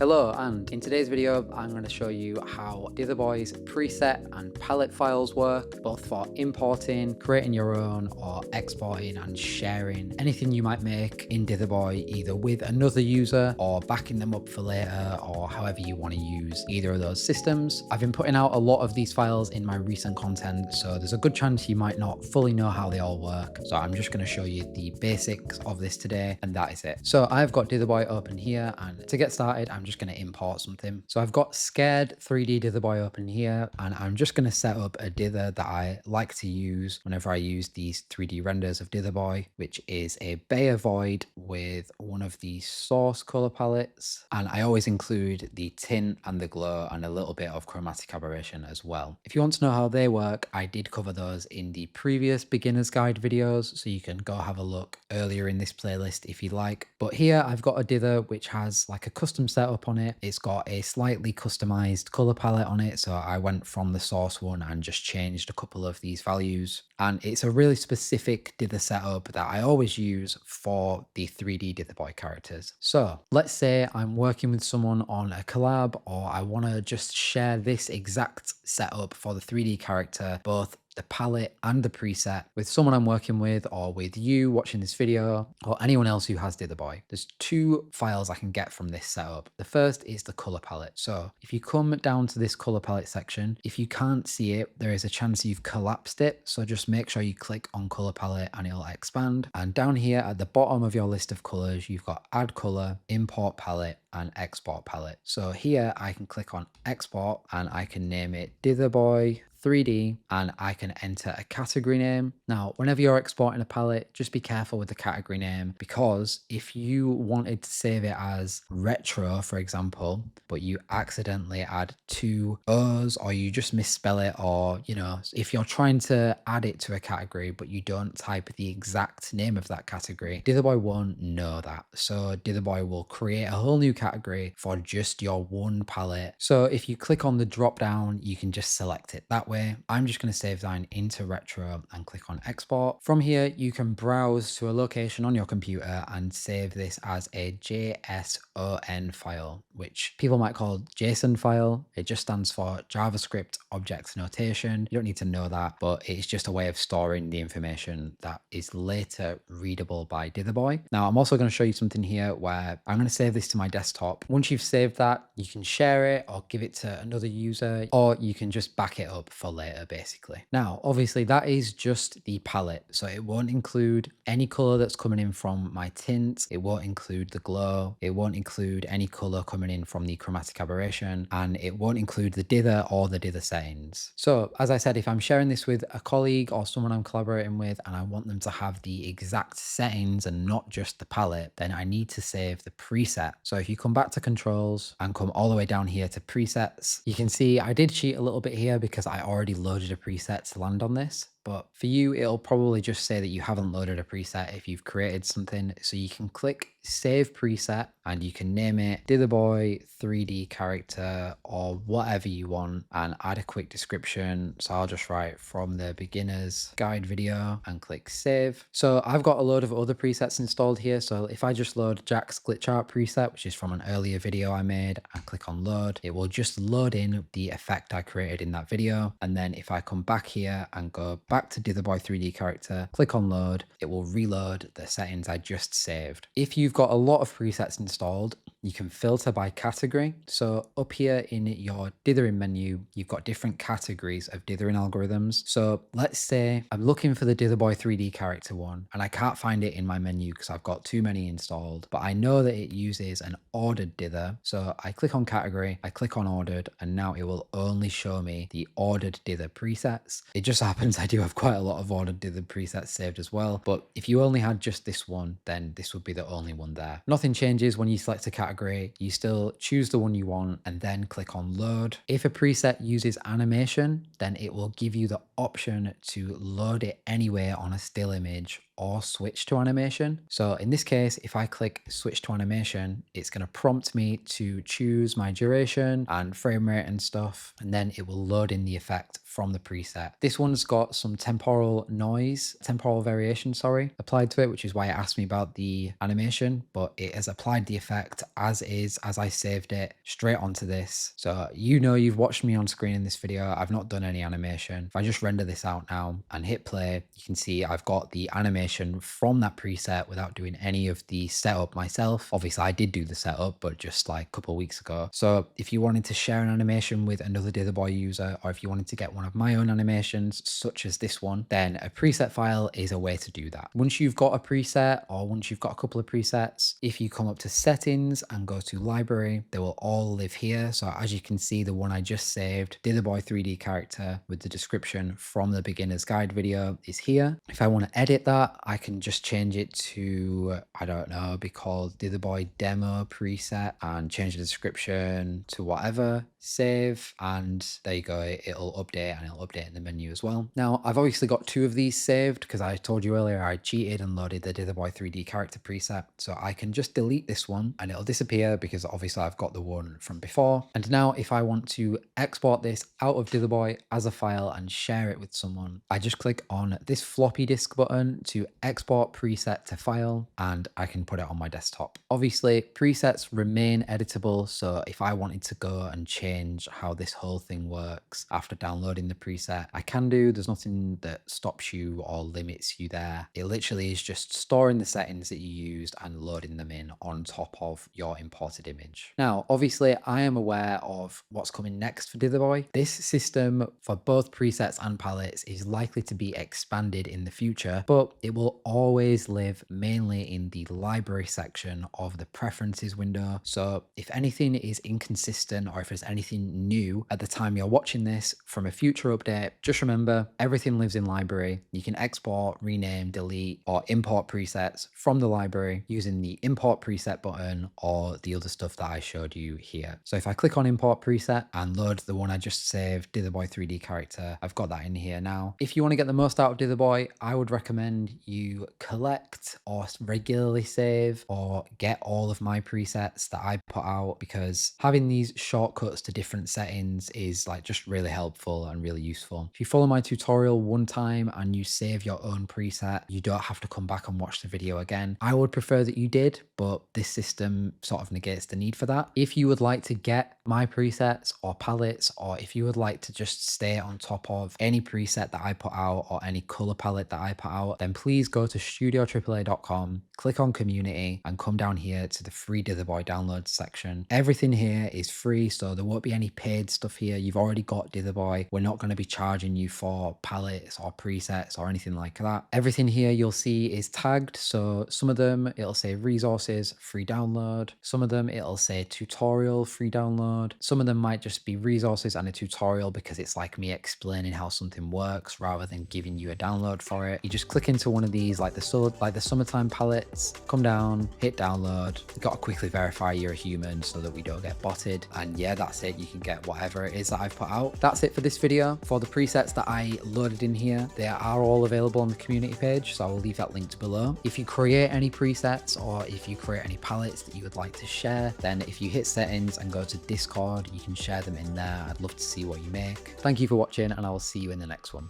Hello, and in today's video, I'm going to show you how Dither Boy's preset and palette files work, both for importing, creating your own, or exporting and sharing anything you might make in Dither Boy, either with another user or backing them up for later, or however you want to use either of those systems. I've been putting out a lot of these files in my recent content, so there's a good chance you might not fully know how they all work. So I'm just going to show you the basics of this today, and that is it. So I've got Dither Boy open here, and to get started, I'm just going to import something. So I've got Scared 3D Dither Boy open here, and I'm just going to set up a dither that I like to use whenever I use these 3D renders of Dither Boy, which is a Bayer void with one of the source color palettes. And I always include the tint and the glow and a little bit of chromatic aberration as well. If you want to know how they work, I did cover those in the previous beginner's guide videos, so you can go have a look earlier in this playlist if you like. But here I've got a dither which has like a custom setup on it. It's got a slightly customized color palette on it, so I went from the source one and just changed a couple of these values. And it's a really specific dither setup that I always use for the 3D Dither Boy characters. So let's say I'm working with someone on a collab, or I want to just share this exact setup for the 3D character, both the palette and the preset, with someone I'm working with, or with you watching this video, or anyone else who has Dither Boy. There's two files I can get from this setup. The first is the color palette. So if you come down to this color palette section, if you can't see it, there is a chance you've collapsed it. So just make sure you click on color palette and it'll expand. And down here at the bottom of your list of colors, you've got add color, import palette, and export palette. So here I can click on export and I can name it Dither Boy 3D, and I can enter a category name. Now, whenever you're exporting a palette, just be careful with the category name, because if you wanted to save it as retro, for example, but you accidentally add two O's, or you just misspell it, or, you know, if you're trying to add it to a category, but you don't type the exact name of that category, Dither Boy won't know that. So Dither Boy will create a whole new category for just your one palette. So if you click on the drop down, you can just select it that way. I'm just going to save mine into retro and click on export. From here, you can browse to a location on your computer and save this as a JSON file, which people might call JSON file. It just stands for JavaScript Object Notation. You don't need to know that, but it's just a way of storing the information that is later readable by Dither Boy. Now, I'm also going to show you something here where I'm going to save this to my desktop. Once you've saved that, you can share it or give it to another user, or you can just back it up for later, basically. Now, obviously that is just the palette, so it won't include any color that's coming in from my tint. It won't include the glow. It won't include any color coming in from the chromatic aberration, and it won't include the dither or the dither settings. So as I said, if I'm sharing this with a colleague or someone I'm collaborating with and I want them to have the exact settings and not just the palette, then I need to save the preset. So if you come back to controls and come all the way down here to presets, you can see I did cheat a little bit here because I already loaded a preset to land on this. But for you, it'll probably just say that you haven't loaded a preset if you've created something. So you can click save preset and you can name it Dither Boy 3D character or whatever you want, and add a quick description. So I'll just write from the beginner's guide video and click save. So I've got a load of other presets installed here. So if I just load Jack's glitch art preset, which is from an earlier video I made, and click on load, it will just load in the effect I created in that video. And then if I come back here and go back to Dither Boy 3D character, click on load, it will reload the settings I just saved. If you've got a lot of presets installed, you can filter by category. So up here in your dithering menu, you've got different categories of dithering algorithms. So let's say I'm looking for the Dither Boy 3D character one, and I can't find it in my menu because I've got too many installed, but I know that it uses an ordered dither. So I click on category, I click on ordered, and now it will only show me the ordered dither presets. It just happens I do have quite a lot of ordered dither presets saved as well, but if you only had just this one, then this would be the only one there. Nothing changes when you select a category. You still choose the one you want and then click on load. If a preset uses animation, then it will give you the option to load it anywhere on a still image or switch to animation. So in this case, if I click switch to animation, it's going to prompt me to choose my duration and frame rate and stuff, and then it will load in the effect from the preset. This one's got some temporal variation, applied to it, which is why it asked me about the animation, but it has applied the effect as is, as I saved it, straight onto this. So you've watched me on screen in this video. I've not done any animation. If I just render this out now and hit play, you can see I've got the animation from that preset without doing any of the setup myself. Obviously I did do the setup, but just like a couple of weeks ago. So if you wanted to share an animation with another Dither Boy user, or if you wanted to get one of my own animations, such as this one, then a preset file is a way to do that. Once you've got a preset, or once you've got a couple of presets, if you come up to settings and go to library, they will all live here. So as you can see, the one I just saved, Dither Boy 3D character with the description from the beginner's guide video, is here. If I want to edit that, I can just change it to, I don't know, be called Dither Boy demo preset, and change the description to whatever, save, and there you go. It'll update, and it'll update in the menu as well. Now I've obviously got two of these saved because I told you earlier I cheated and loaded the Dither Boy 3D character preset. So I can just delete this one and it'll disappear because obviously I've got the one from before. And now if I want to export this out of Dither Boy as a file and share it with someone, I just click on this floppy disk button to export preset to file, and I can put it on my desktop. Obviously presets remain editable, so if I wanted to go and change how this whole thing works after downloading the preset, I can do. There's nothing that stops you or limits you there. It literally is just storing the settings that you used and loading them in on top of your imported image. Now obviously I am aware of what's coming next for Dither Boy. This system for both presets and palettes is likely to be expanded in the future, but it will always live mainly in the library section of the preferences window. So if anything is inconsistent, or if there's anything new at the time you're watching this from a future update, just remember everything lives in library. You can export, rename, delete, or import presets from the library using the import preset button or the other stuff that I showed you here. So if I click on import preset and load the one I just saved, Dither Boy 3D character, I've got that in here now. If you want to get the most out of Dither Boy, I would recommend you collect or regularly save or get all of my presets that I put out, because having these shortcuts to different settings is like just really helpful and really useful. If you follow my tutorial one time and you save your own preset, you don't have to come back and watch the video again. I would prefer that you did, but this system sort of negates the need for that. If you would like to get my presets or palettes, or if you would like to just stay on top of any preset that I put out or any color palette that I put out, then please go to studioAAA.com, click on community, and come down here to the free Dither Boy download section. Everything here is free, so there won't be any paid stuff here. You've already got Dither Boy. We're not going to be charging you for palettes or presets or anything like that. Everything here you'll see is tagged, so some of them it'll say resources, free download. Some of them it'll say tutorial, free download. Some of them might just be resources and a tutorial because it's like me explaining how something works rather than giving you a download for it. You just click into one of these, like the summertime palettes, come down, hit download. You've got to quickly verify you're a human so that we don't get botted. And yeah, that's it. You can get whatever it is that I've put out. That's it for this video. For the presets that I loaded in here, they are all available on the community page, so I will leave that linked below. If you create any presets or if you create any palettes that you would like to share, then if you hit settings and go to Discord, you can share them in there. I'd love to see what you make. Thank you for watching, and I will see you in the next one.